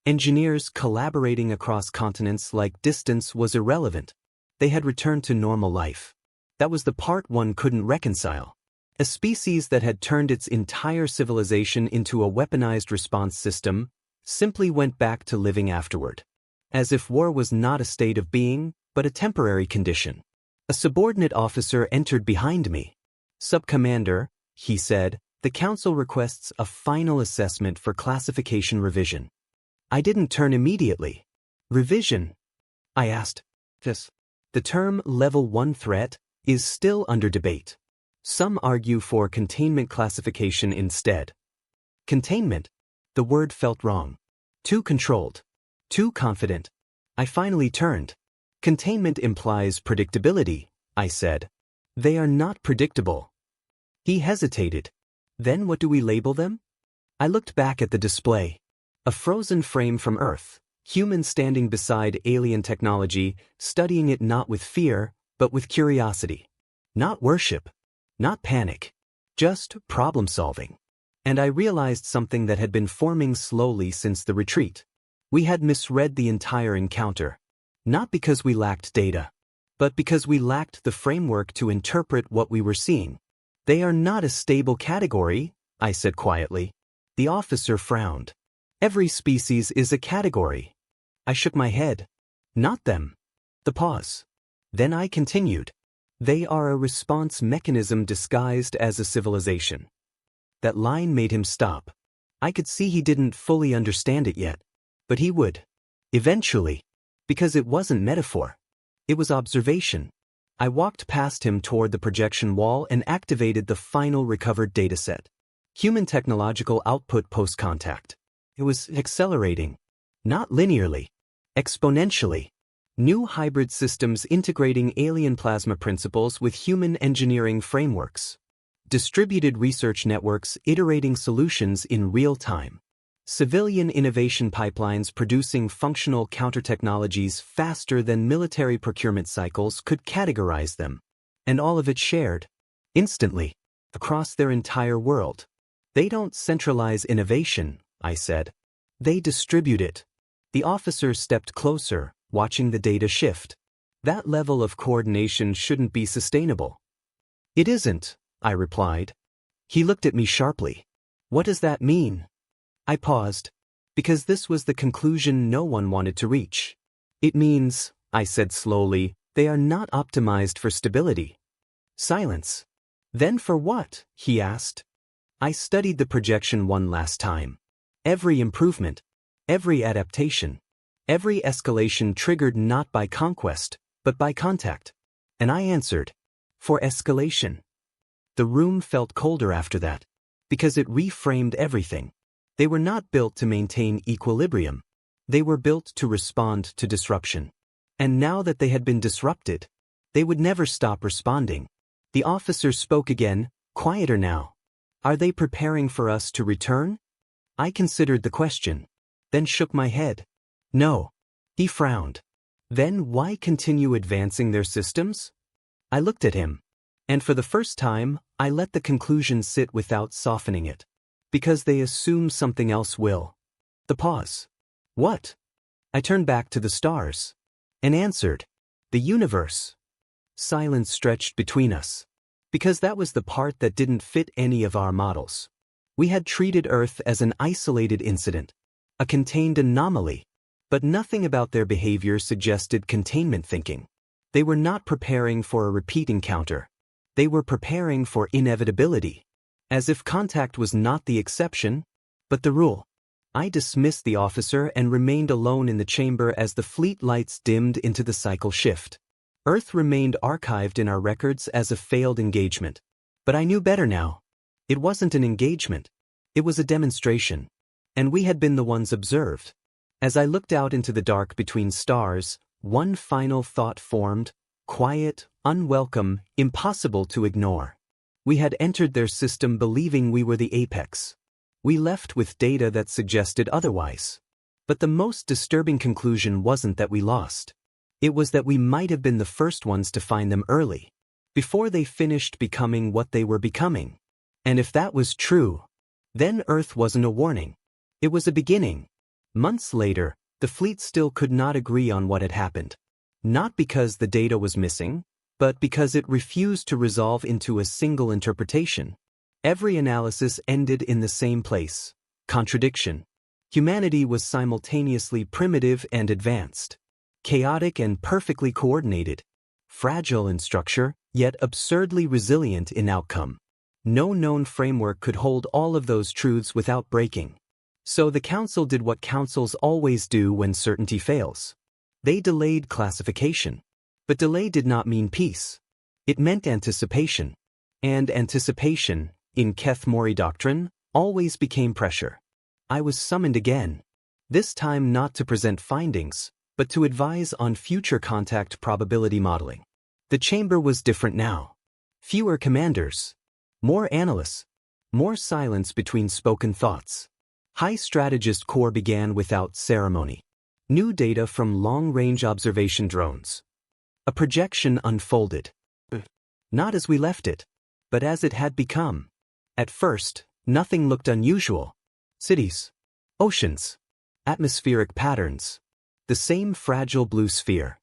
Engineers collaborating across continents like distance was irrelevant. They had returned to normal life. That was the part one couldn't reconcile. A species that had turned its entire civilization into a weaponized response system simply went back to living afterward. As if war was not a state of being, but a temporary condition. A subordinate officer entered behind me. Sub-Commander, he said, the Council requests a final assessment for classification revision. I didn't turn immediately. Revision? I asked. Yes. The term Level 1 threat is still under debate. Some argue for containment classification instead. Containment? The word felt wrong. Too controlled. Too confident. I finally turned. Containment implies predictability, I said. They are not predictable. He hesitated. Then what do we label them? I looked back at the display. A frozen frame from Earth. Humans standing beside alien technology, studying it not with fear, but with curiosity. Not worship. Not panic. Just problem solving. And I realized something that had been forming slowly since the retreat. We had misread the entire encounter. Not because we lacked data, but because we lacked the framework to interpret what we were seeing. They are not a stable category, I said quietly. The officer frowned. Every species is a category. I shook my head. Not them. The pause. Then I continued. They are a response mechanism disguised as a civilization. That line made him stop. I could see he didn't fully understand it yet. But he would. Eventually. Because it wasn't metaphor. It was observation. I walked past him toward the projection wall and activated the final recovered dataset. Human technological output post-contact. It was accelerating. Not linearly. Exponentially. New hybrid systems integrating alien plasma principles with human engineering frameworks. Distributed research networks iterating solutions in real time. Civilian innovation pipelines producing functional counter-technologies faster than military procurement cycles could categorize them. And all of it shared. Instantly. Across their entire world. They don't centralize innovation, I said. They distribute it. The officer stepped closer, watching the data shift. That level of coordination shouldn't be sustainable. It isn't, I replied. He looked at me sharply. What does that mean? I paused. Because this was the conclusion no one wanted to reach. It means, I said slowly, they are not optimized for stability. Silence. Then for what? He asked. I studied the projection one last time. Every improvement, every adaptation, every escalation triggered not by conquest, but by contact. And I answered, for escalation. The room felt colder after that, because it reframed everything. They were not built to maintain equilibrium. They were built to respond to disruption. And now that they had been disrupted, they would never stop responding. The officer spoke again, quieter now. Are they preparing for us to return? I considered the question, then shook my head. No. He frowned. Then why continue advancing their systems? I looked at him. And for the first time, I let the conclusion sit without softening it. Because they assume something else will. The pause. What? I turned back to the stars. And answered. The universe. Silence stretched between us. Because that was the part that didn't fit any of our models. We had treated Earth as an isolated incident. A contained anomaly. But nothing about their behavior suggested containment thinking. They were not preparing for a repeat encounter. They were preparing for inevitability. As if contact was not the exception, but the rule. I dismissed the officer and remained alone in the chamber as the fleet lights dimmed into the cycle shift. Earth remained archived in our records as a failed engagement. But I knew better now. It wasn't an engagement. It was a demonstration. And we had been the ones observed. As I looked out into the dark between stars, one final thought formed, quiet, unwelcome, impossible to ignore. We had entered their system believing we were the apex. We left with data that suggested otherwise. But the most disturbing conclusion wasn't that we lost. It was that we might have been the first ones to find them early, before they finished becoming what they were becoming. And if that was true, then Earth wasn't a warning. It was a beginning. Months later, the fleet still could not agree on what had happened. Not because the data was missing, but because it refused to resolve into a single interpretation. Every analysis ended in the same place: contradiction. Humanity was simultaneously primitive and advanced, chaotic and perfectly coordinated, fragile in structure, yet absurdly resilient in outcome. No known framework could hold all of those truths without breaking. So the Council did what councils always do when certainty fails. They delayed classification. But delay did not mean peace. It meant anticipation. And anticipation, in Keth Mori doctrine, always became pressure. I was summoned again. This time not to present findings, but to advise on future contact probability modeling. The chamber was different now. Fewer commanders. More analysts. More silence between spoken thoughts. High Strategist Corps began without ceremony. New data from long-range observation drones. A projection unfolded. Not as we left it, but as it had become. At first, nothing looked unusual. Cities. Oceans. Atmospheric patterns. The same fragile blue sphere.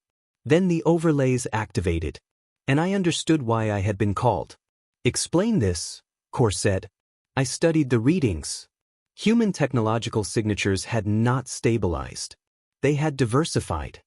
Then the overlays activated. And I understood why I had been called. Explain this, Core said. I studied the readings. Human technological signatures had not stabilized. They had diversified.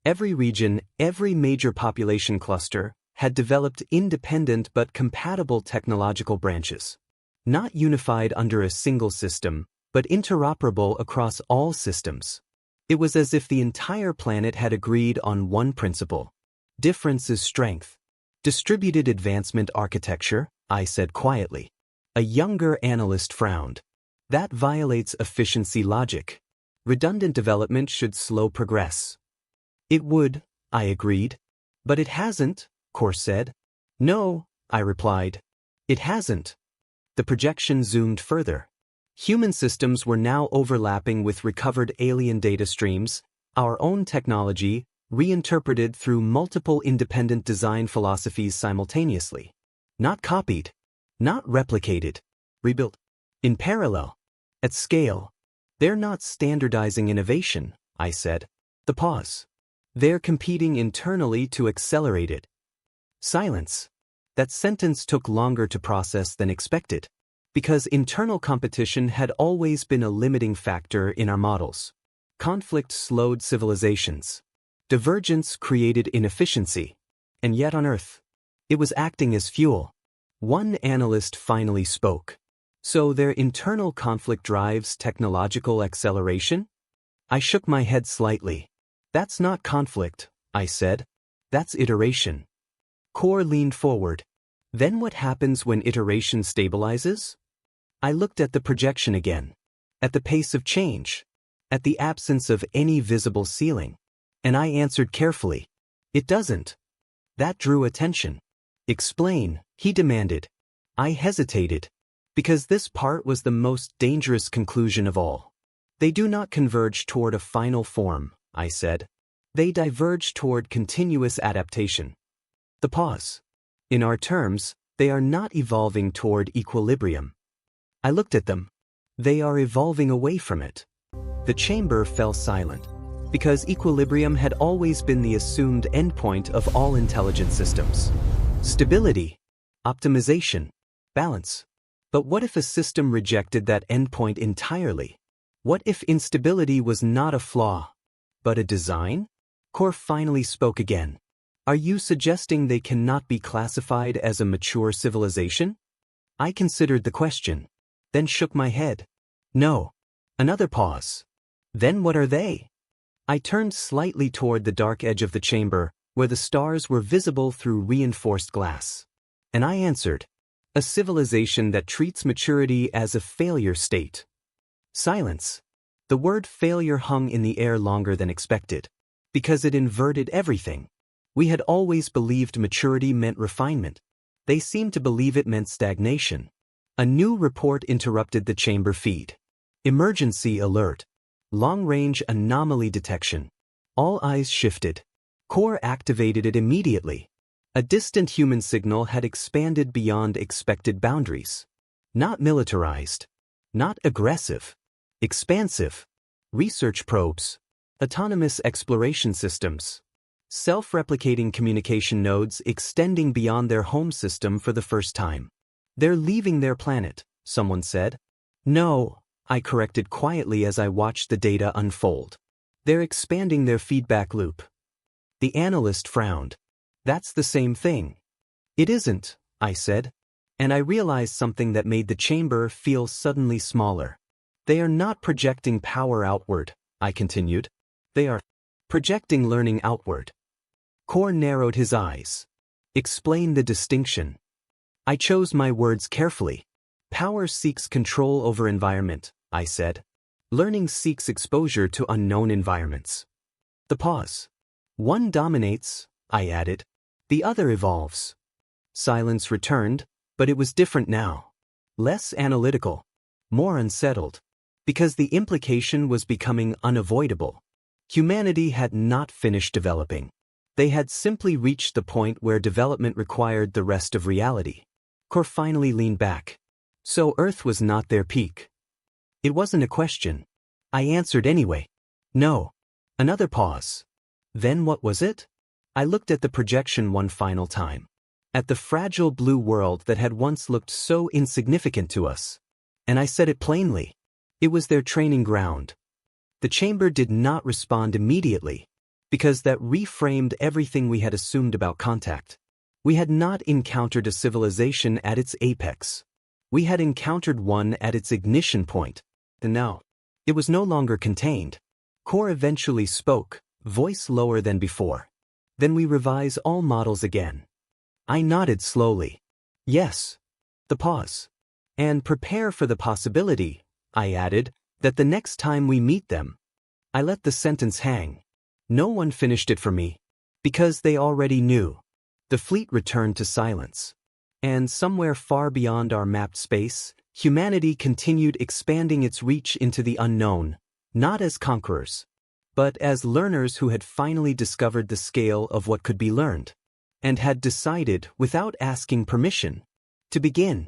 Every region, every major population cluster, had developed independent but compatible technological branches. Not unified under a single system, but interoperable across all systems. It was as if the entire planet had agreed on one principle. Difference is strength. Distributed advancement architecture, I said quietly. A younger analyst frowned. That violates efficiency logic. Redundant development should slow progress. It would, I agreed. But it hasn't, Core said. No, I replied. It hasn't. The projection zoomed further. Human systems were now overlapping with recovered alien data streams, our own technology, reinterpreted through multiple independent design philosophies simultaneously. Not copied. Not replicated. Rebuilt. In parallel. At scale. They're not standardizing innovation, I said. The pause. They're competing internally to accelerate it. Silence. That sentence took longer to process than expected. Because internal competition had always been a limiting factor in our models. Conflict slowed civilizations. Divergence created inefficiency. And yet on Earth, it was acting as fuel. One analyst finally spoke. So their internal conflict drives technological acceleration? I shook my head slightly. That's not conflict, I said. That's iteration. Core leaned forward. Then what happens when iteration stabilizes? I looked at the projection again. At the pace of change. At the absence of any visible ceiling. And I answered carefully. It doesn't. That drew attention. Explain, he demanded. I hesitated. Because this part was the most dangerous conclusion of all. They do not converge toward a final form, I said. They diverge toward continuous adaptation. The pause. In our terms, they are not evolving toward equilibrium. I looked at them. They are evolving away from it. The chamber fell silent. Because equilibrium had always been the assumed endpoint of all intelligent systems. Stability. Optimization. Balance. But what if a system rejected that endpoint entirely? What if instability was not a flaw, but a design? Core finally spoke again. Are you suggesting they cannot be classified as a mature civilization? I considered the question, then shook my head. No. Another pause. Then what are they? I turned slightly toward the dark edge of the chamber, where the stars were visible through reinforced glass. And I answered, a civilization that treats maturity as a failure state. Silence. The word failure hung in the air longer than expected. Because it inverted everything. We had always believed maturity meant refinement. They seemed to believe it meant stagnation. A new report interrupted the chamber feed. Emergency alert. Long-range anomaly detection. All eyes shifted. Core activated it immediately. A distant human signal had expanded beyond expected boundaries. Not militarized. Not aggressive. Expansive. Research probes. Autonomous exploration systems. Self-replicating communication nodes extending beyond their home system for the first time. They're leaving their planet, someone said. No, I corrected quietly as I watched the data unfold. They're expanding their feedback loop. The analyst frowned. That's the same thing. It isn't, I said. And I realized something that made the chamber feel suddenly smaller. They are not projecting power outward, I continued. They are projecting learning outward. Core narrowed his eyes. Explain the distinction. I chose my words carefully. Power seeks control over environment, I said. Learning seeks exposure to unknown environments. The pause. One dominates, I added. The other evolves. Silence returned, but it was different now. Less analytical. More unsettled. Because the implication was becoming unavoidable. Humanity had not finished developing. They had simply reached the point where development required the rest of reality. Core finally leaned back. So Earth was not their peak. It wasn't a question. I answered anyway. No. Another pause. Then what was it? I looked at the projection one final time. at the fragile blue world that had once looked so insignificant to us. And I said it plainly. It was their training ground. The chamber did not respond immediately, because that reframed everything we had assumed about contact. We had not encountered a civilization at its apex. We had encountered one at its ignition point. And now, it was no longer contained. Core eventually spoke, voice lower than before. Then we revise all models again. I nodded slowly. Yes. The pause. And prepare for the possibility, I added, that the next time we meet them. I let the sentence hang. No one finished it for me. Because they already knew. The fleet returned to silence. And somewhere far beyond our mapped space, humanity continued expanding its reach into the unknown, not as conquerors, but as learners who had finally discovered the scale of what could be learned, and had decided, without asking permission, to begin.